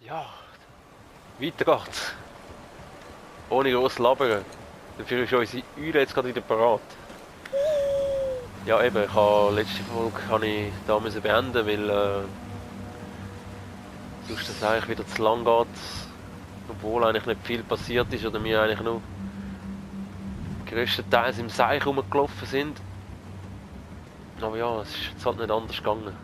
Ja, weiter geht's. Ohne groß labern. Dafür ist unsere Eule jetzt gerade wieder parat. Ja eben, letzte Folge habe ich da müssen beenden, weil sonst das eigentlich wieder zu lang geht. Obwohl eigentlich nicht viel passiert ist oder wir eigentlich nur größtenteils im Seich rumgelaufen sind. Aber ja, es ist jetzt halt nicht anders gegangen.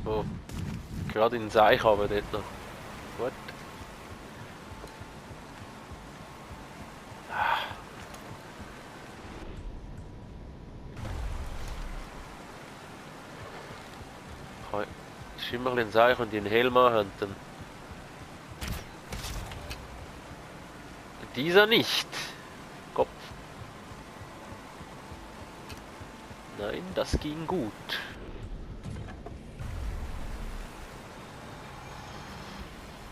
Oh, gerade in den Seich aber dort noch. Gut. Es ist immer ein bisschen Seich und die einen Helm haben, dann... Dieser nicht. Kopf. Nein, das ging gut.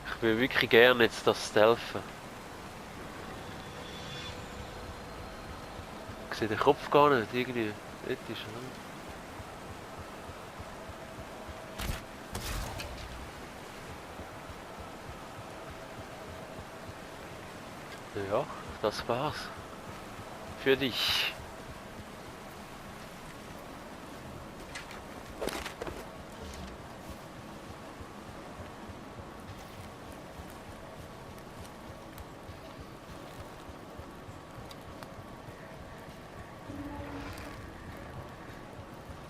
Ich will wirklich gerne jetzt das Stealthen. Ich sehe den Kopf gar nicht, irgendwie. Dort ist er. Ja, das war's. Für dich.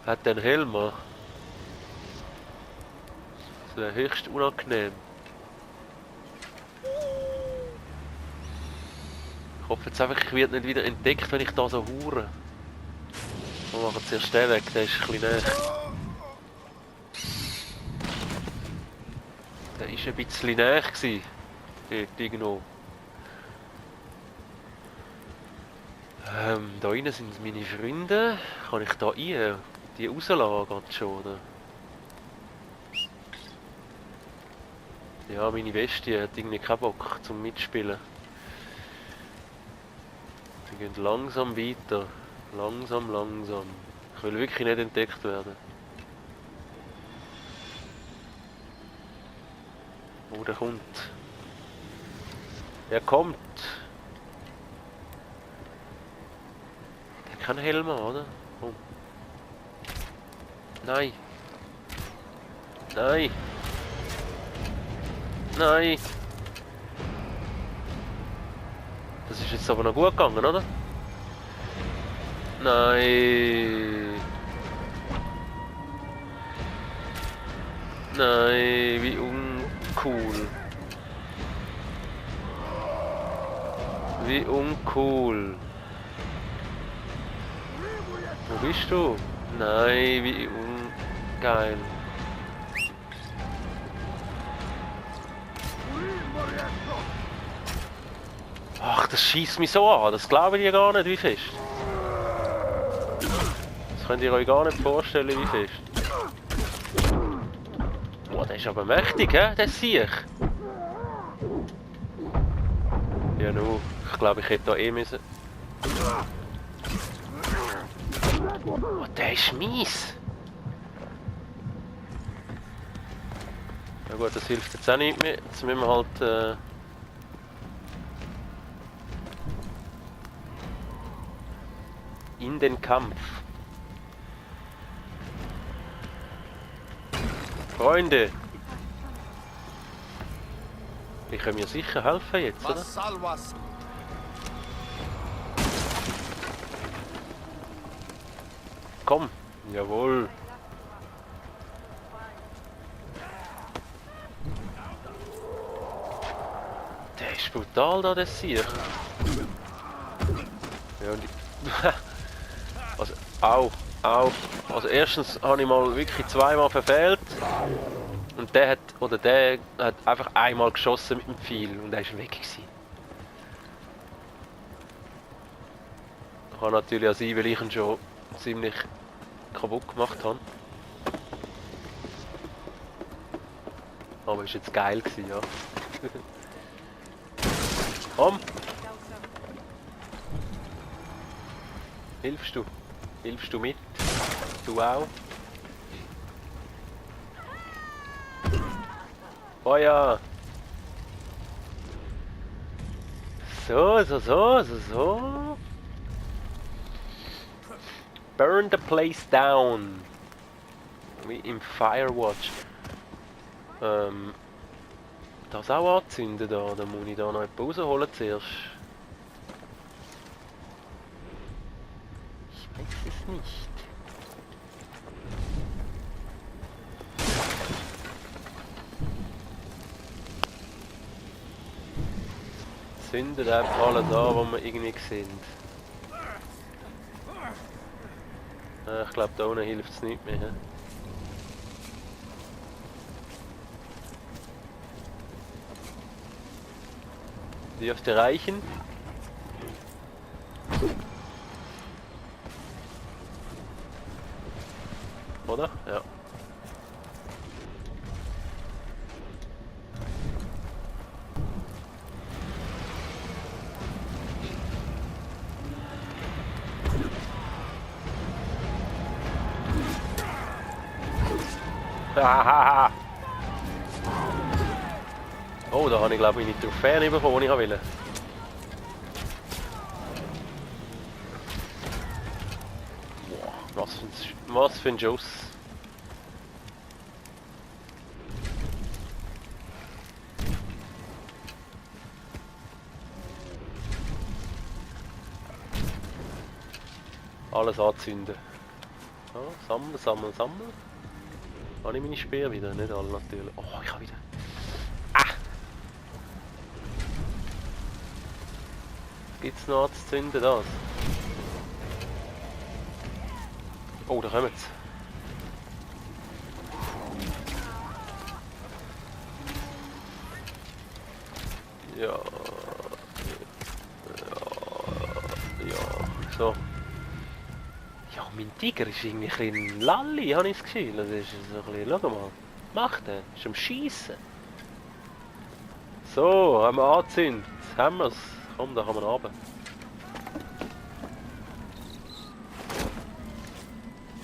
Hat den Helm an. Das wäre höchst unangenehm. Ich hoffe jetzt einfach, ich werde nicht wieder entdeckt, wenn ich da so hure. Wir machen zuerst den weg, der ist ein bisschen näher. Der ist ein bisschen näher gewesen. Dort irgendwo. Da innen sind meine Freunde. Kann ich da rein? Die rauslassen geht schon, oder? Ja, meine Bestie hat irgendwie keinen Bock zum Mitspielen. Wir gehen langsam weiter. Langsam, langsam. Ich will wirklich nicht entdeckt werden. Oh, der kommt. Er kommt. Der hat keinen Helm an, oder? Komm. Nein. Nein. Nein. Das ist jetzt aber noch gut gegangen, oder? Nein. Nein, wie uncool. Wie uncool. Wo bist du? Nein, wie ungeil. Ach, das schießt mich so an. Das glaube ich gar nicht, wie fest. Das könnt ihr euch gar nicht vorstellen, wie fest. Boah, der ist aber mächtig, hä? Der Sieg. Ja, nu. Ich glaube, ich hätte da eh müssen. Oh, der ist mies. Ja gut, das hilft jetzt auch nicht mehr. Jetzt müssen wir halt... in den Kampf. Freunde! Ich kann mir sicher helfen jetzt, oder? Komm! Jawohl! Der ist brutal da, der Sieg. Ja, und also, au. Also erstens habe ich mal wirklich zweimal verfehlt. Und der hat einfach einmal geschossen mit dem Pfeil und er ist weg gewesen. Das kann natürlich auch sein, weil ich ihn schon ziemlich kaputt gemacht habe. Aber ist jetzt geil gewesen, ja. Komm! Hilfst du? Hilfst du mit? Du auch? Feuer! So. Burn the place down. Wie im Firewatch. Das auch anzünden da. Dann muss ich da noch etwas rausholen zuerst. Ich weiß es nicht. Zündet einfach alles an, was wir irgendwie sehen. Ich glaube, da unten hilft es nicht mehr. Dürfte reichen. Oder? Ja. Hahaha. Oh, da habe ich glaube ich nicht Trophäen bekommen, die ich wollte. Wow, was für ein Schuss. Alles anzünden. Ja, sammeln. Habe ich meine Speer wieder? Nicht alle natürlich. Oh, ich habe wieder. Ah! Gibt's noch anzuzünden, das? Oh, da kommen sie. Ja. So. Ja, mein Tiger ist irgendwie ein bisschen lalli, habe ich das Gefühl. Das ist so ein bisschen, schau mal. Macht er? Ist am Schiessen. So, haben wir angezündet. Haben wir es. Komm, da kann man runter.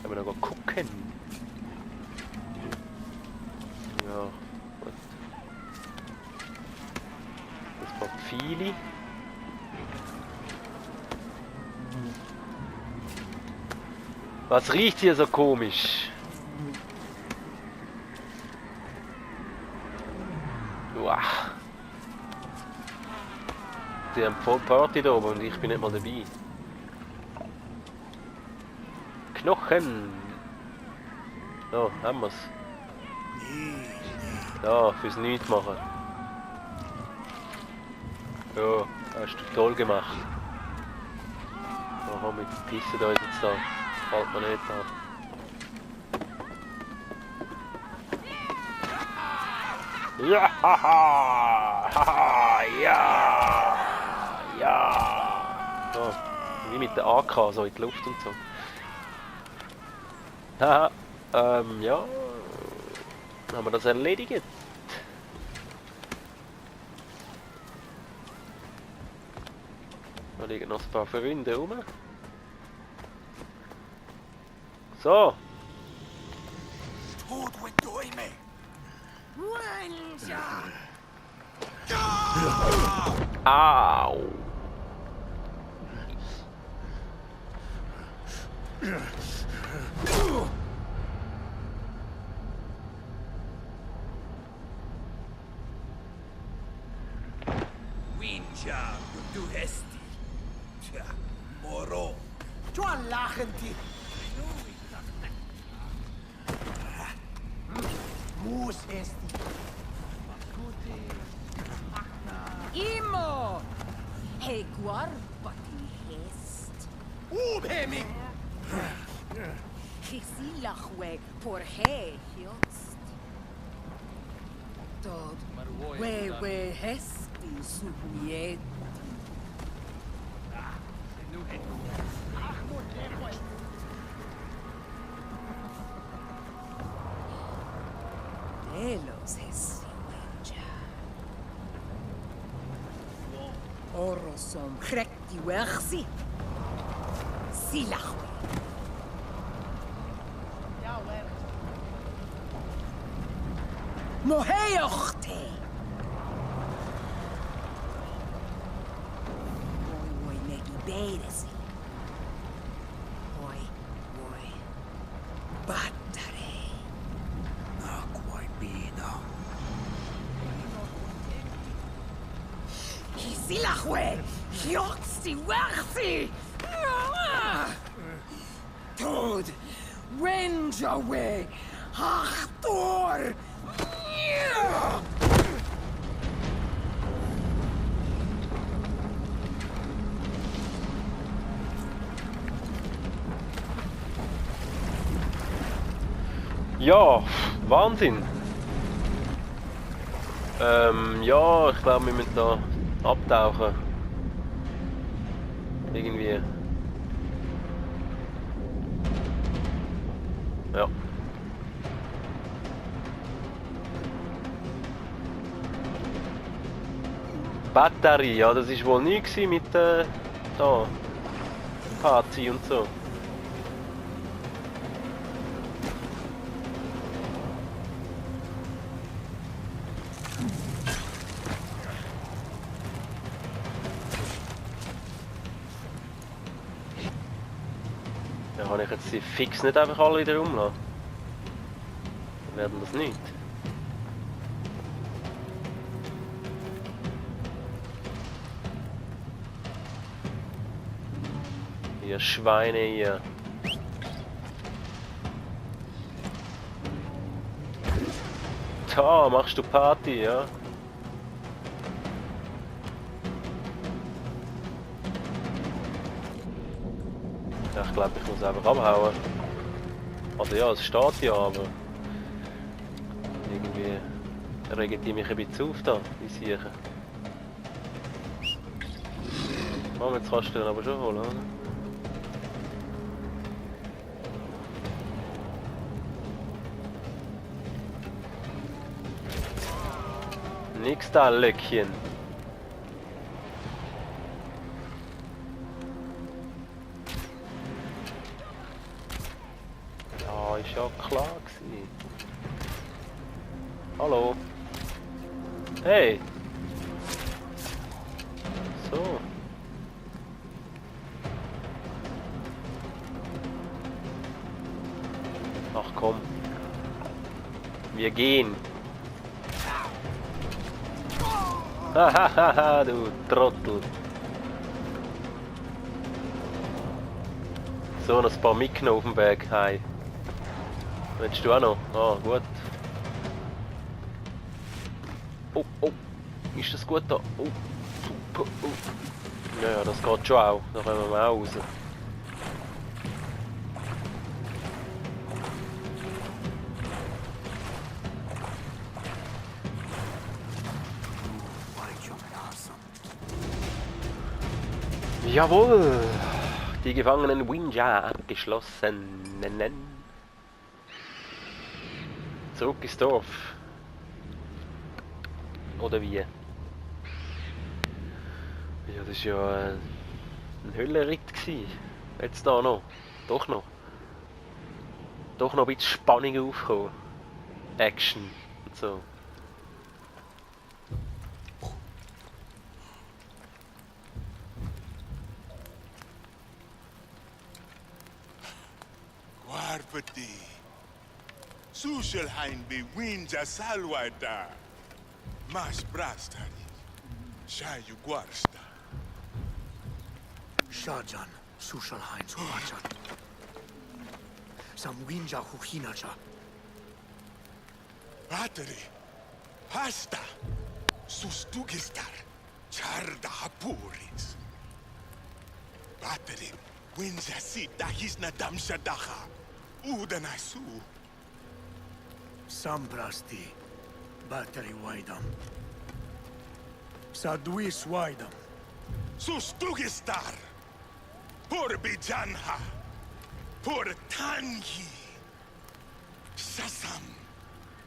Können wir noch gucken. Ja, gut. Das paar Pfeile. Was riecht hier so komisch? Uah. Die haben voll Party da oben und ich bin nicht mal dabei. Knochen! So, haben wir's. Ja, fürs Nichts machen. Ja, hast du toll gemacht. So, komm, wir pissen da jetzt da. Fällt mir nicht an. Ja, haha, ja, ja. So, wie mit der AK, so in die Luft und so. Haha, ja. Haben wir das erledigt? Da liegen noch ein paar Freunde rum. So. Au. Winja, du hesti. Tja, Moro. Tu lachen die. Mus esti. Imo! Hey, guarbati hest. Ubhemig. Gesilachweg por he jost. Tot we hesti subiet. Delos hesti winja. Orosom krekti wersi. Silahwe. Moheochte. Oi, megi beidesi. Oi. Battare. Aquai bina. Silahwe. Hiotsi wersi. Tod. Wenjawe. Achtor. Ja, Wahnsinn. Ja, ich glaube, wir müssen da abtauchen. Irgendwie. Ja. Batterie, ja, das ist wohl nie gewesen mit da Party und so. Ja, kann ich jetzt die fix nicht einfach alle wieder umlassen? Dann werden das nicht. Ihr Schweine hier. Da machst du Party, ja? Ja, ich glaube, ich muss einfach abhauen. Also ja, es steht ja, aber irgendwie regen die mich ein bisschen auf da, die Siechen. Oh, jetzt kannst du den aber schon holen, oder? Nix da, Löckchen. Ja, ist ja klar gewesen. Hallo. Hey. So. Ach komm. Wir gehen. Hahaha, du Trottel. So, noch ein paar mitgenommen auf dem Berg. Hi. Willst du auch noch? Ah, gut. Oh, oh. Ist das gut da? Oh, super. Oh. Ja, das geht schon auch. Da kommen wir auch raus. Jawohl! Die Gefangenen Winja abgeschlossen. Zurück ins Dorf. Oder wie? Ja, das war ja ein Höllenritt gewesen. Jetzt da noch. Doch noch. Doch noch ein bisschen Spannung aufgekommen. Action und so. Guarpati. Sushelhain be winja salwada. Mas brastani. Shayu guarsta. Shajan, Sushalhain Suwajan. Samwinja Huhinaja. Battery. Hasta. Sustugistar. Charda hapuris. Battery. Winja sita hisna damshadaha. Udanasu. Sambrasti. Battery Waidam. Sadwis Waidam. Sustugistar. Por bijanha. Por tangi. Sasam.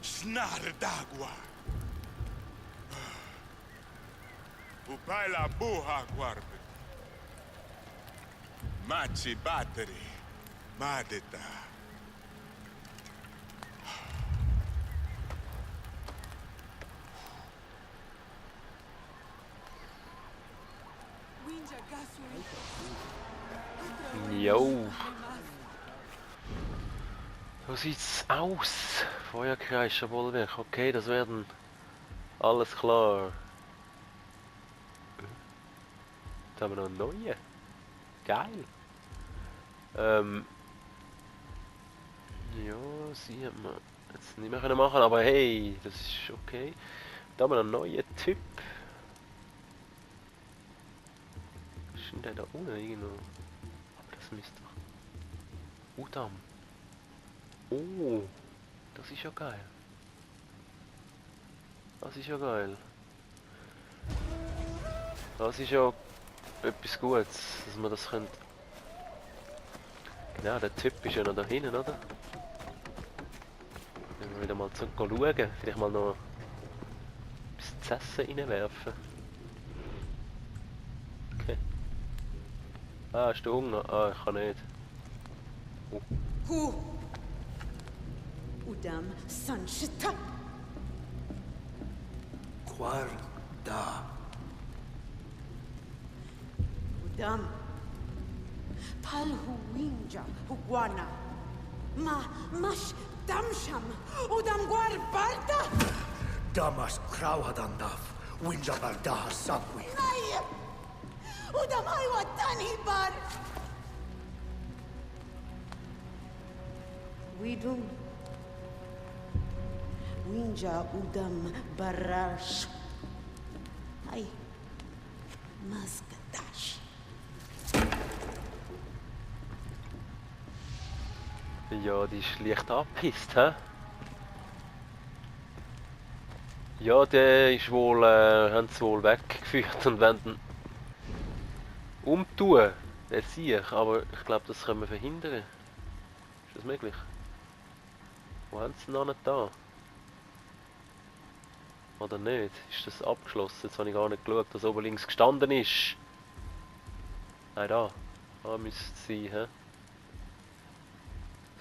Snardagua. Upaila buha guarbe. Machi battery. Madeta. Jo. So sieht's aus. Feuerkreischer Bollwerk. Okay, das werden alles klar. Jetzt haben wir noch einen neuen. Geil. Ja, sie hat man jetzt nicht mehr können machen, aber hey, das ist okay. Da haben wir einen neuen Typ. Was ist denn der da unten irgendwo? Aber das müsste doch... Udam. Oh, das ist ja geil. Das ist ja geil. Das ist ja etwas Gutes, dass man das könnte. Genau, der Typ ist ja noch da hinten, oder? Wenn wir wieder mal zurück schauen, vielleicht mal noch etwas zu essen reinwerfen. Okay. Ah, hast du Hunger? Ah, ich kann nicht. Oh. Who? Udam Sanchita. Quar da. Udam. Palhu Winja Hugwana. Mash Damsham. Udam Gwar Barda. Damas Krauhadandaf. Winja Bardaha Sabwi. Nay. Udam Haywa Tani Bar. Widum. Winja Udam Barash. Ay. Maskadash. Ja, die ist leicht angepisst, hä? Ja, der ist wohl, haben sie wohl weggeführt und wollen ihn umtun, der Sieg, aber ich glaube, das können wir verhindern. Ist das möglich? Wo haben sie ihn noch nicht da? Oder nicht? Ist das abgeschlossen? Jetzt habe ich gar nicht geschaut, dass oben links gestanden ist. Nein, da. Da müsste es sein, hä?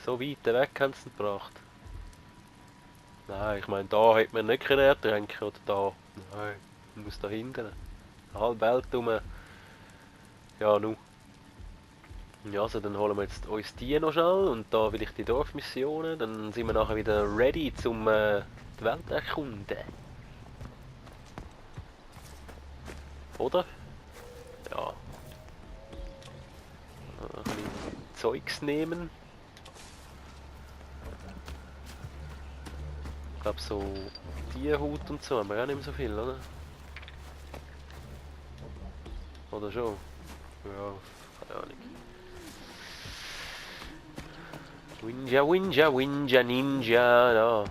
So weit weg haben sie ihn gebracht. Nein, ich meine, da hätte man nicht ertränken oder da. Nein, man muss da hinten. Eine halbe Welt rum. Ja, nu. Ja, also dann holen wir jetzt uns die noch schnell und da will ich die Dorfmissionen. Dann sind wir nachher wieder ready zum die Welt erkunden. Oder? Ja. Ein bisschen Zeugs nehmen. Ich glaube so Tierhaut und so haben wir auch nicht mehr so viel, oder? Oder schon? Ja, keine Ahnung. Winja, Winja, Winja, Ninja, da.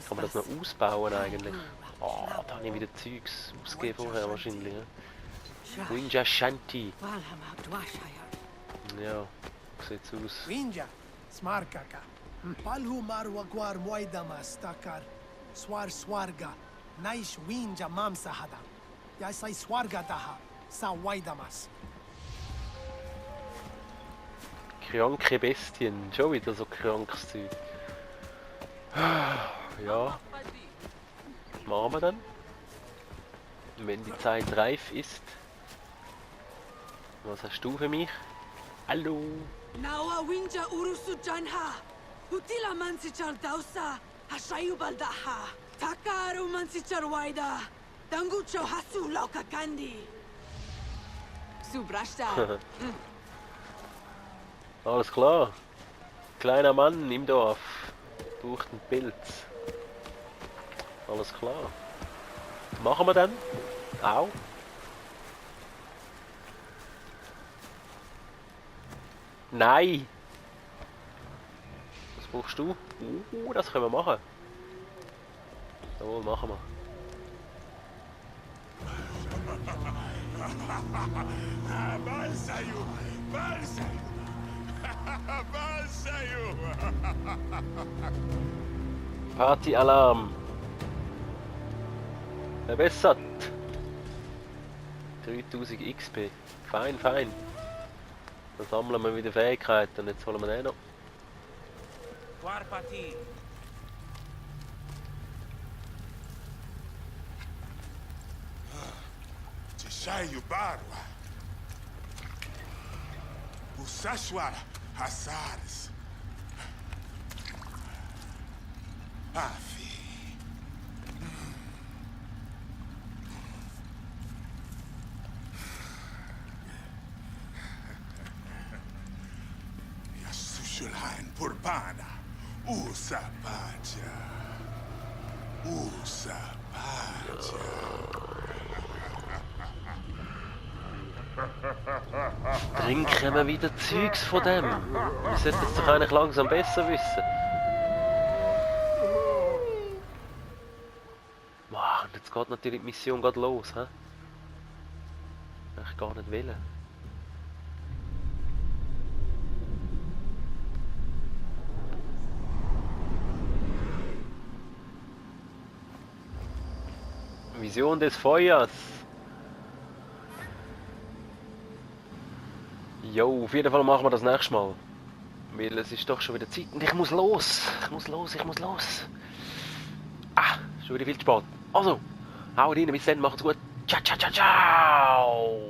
Kann man das noch ausbauen eigentlich? Oh, da habe ich wieder Zeugs ausgegeben vorher wahrscheinlich. Ja. Winja Shanti. Ja, sieht's aus. Winja. Smarkaka. Palhu Marwa Gwar Moidamas Takar. Swarga. Naish Winja Mamsahada. Yasai Swarga Daha. Sa Waidamas. Kranke Bestien, schon wieder so krankes Zeug. Ja. Was machen wir dann? Wenn die Zeit reif ist. Was hast du für mich? Hallo. Nawa Winja Urusu Janha. Utila Mansichar Dausa. Hashayu Baldaha. Takaru Mansichar Waida. Dangucho Hasu Lauka Kandi. Subrashta. Alles klar. Kleiner Mann im Dorf. Braucht einen Pilz. Alles klar. Was machen wir dann? Au. Nein! Was brauchst du? Das können wir machen. Jawohl, machen wir. Balsayu! Balsayu! Balsayu! Party-Alarm! Verbessert! 3000 XP. Fein, fein. Dann sammeln wir wieder Fähigkeiten. Jetzt holen wir den noch. Warpati. Tishayu Barwa. Usashwara Hasaris. Afi. Yasushulhain Purbana. Usapacha. Usapacha. Trinken wir wieder Zeugs von dem? Wir sollten es doch eigentlich langsam besser wissen. Wow, und jetzt geht natürlich die Mission gerade los, hä? Ich gar nicht wollen. Vision des Feuers. Jo, auf jeden Fall machen wir das nächste Mal. Weil es ist doch schon wieder Zeit und ich muss los. Ich muss los. Ah, schon wieder viel zu spät. Also, haut rein, bis dann, macht's gut. Ciao.